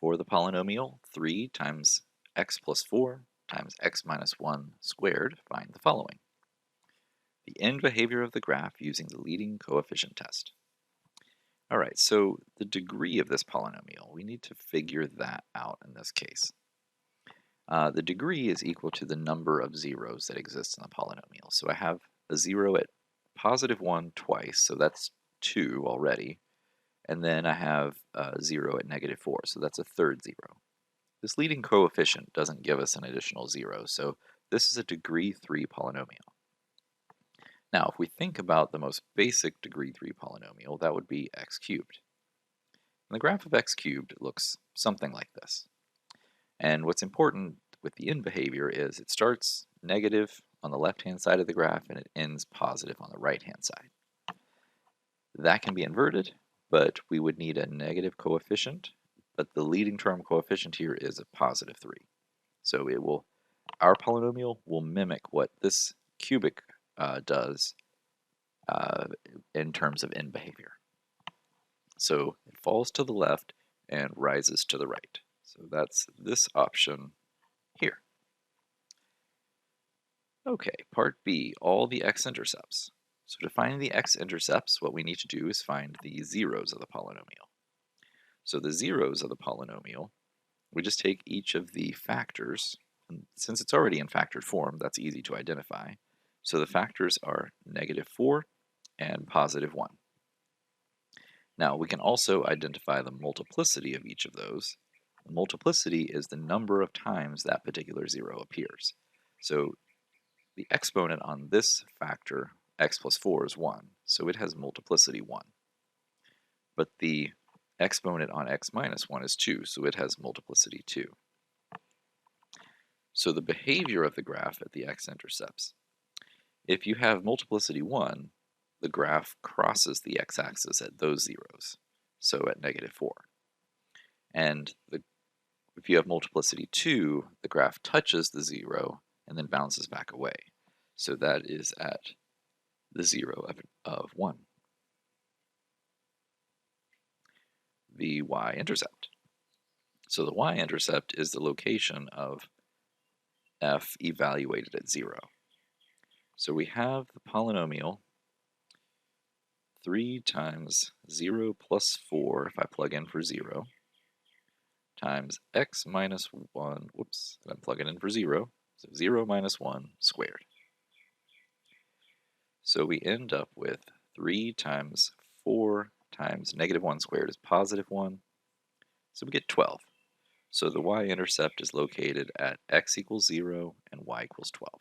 For the polynomial 3 times x plus 4 times x minus 1 squared, find the following. The end behavior of the graph using the leading coefficient test. All right, so the degree of this polynomial, we need to figure that out in this case. The degree is equal to the number of zeros that exist in the polynomial. So I have a 0 at positive 1 twice, so that's 2 already. And then I have 0 at negative 4, so that's a third 0. This leading coefficient doesn't give us an additional 0, so this is a degree 3 polynomial. Now, if we think about the most basic degree 3 polynomial, that would be x cubed. And the graph of x cubed looks something like this. And what's important with the end behavior is it starts negative on the left-hand side of the graph and it ends positive on the right-hand side. That can be inverted, but we would need a negative coefficient, but the leading term coefficient here is a positive 3. So our polynomial will mimic what this cubic does in terms of end behavior. So it falls to the left and rises to the right. So that's this option here. Okay, part B, all the x-intercepts. So to find the x-intercepts, what we need to do is find the zeros of the polynomial. So the zeros of the polynomial, we just take each of the factors, and since it's already in factored form, that's easy to identify. So the factors are negative 4 and positive 1. Now we can also identify the multiplicity of each of those. The multiplicity is the number of times that particular 0 appears. So the exponent on this factor, x plus 4, is 1, so it has multiplicity 1. But the exponent on x minus 1 is 2, so it has multiplicity 2. So the behavior of the graph at the x-intercepts. If you have multiplicity 1, the graph crosses the x-axis at those zeros, so at negative 4. And if you have multiplicity 2, the graph touches the 0 and then bounces back away. So that is at the 0 of 1. The Y-intercept. So the Y-intercept is the location of f evaluated at 0. So we have the polynomial 3 times 0 plus 4, if I plug in for 0, times x minus 1, whoops, and I'm plugging in for 0, so 0 minus 1 squared. So we end up with 3 times 4 times negative 1 squared is positive 1, so we get 12. So the y-intercept is located at x equals 0 and y equals 12.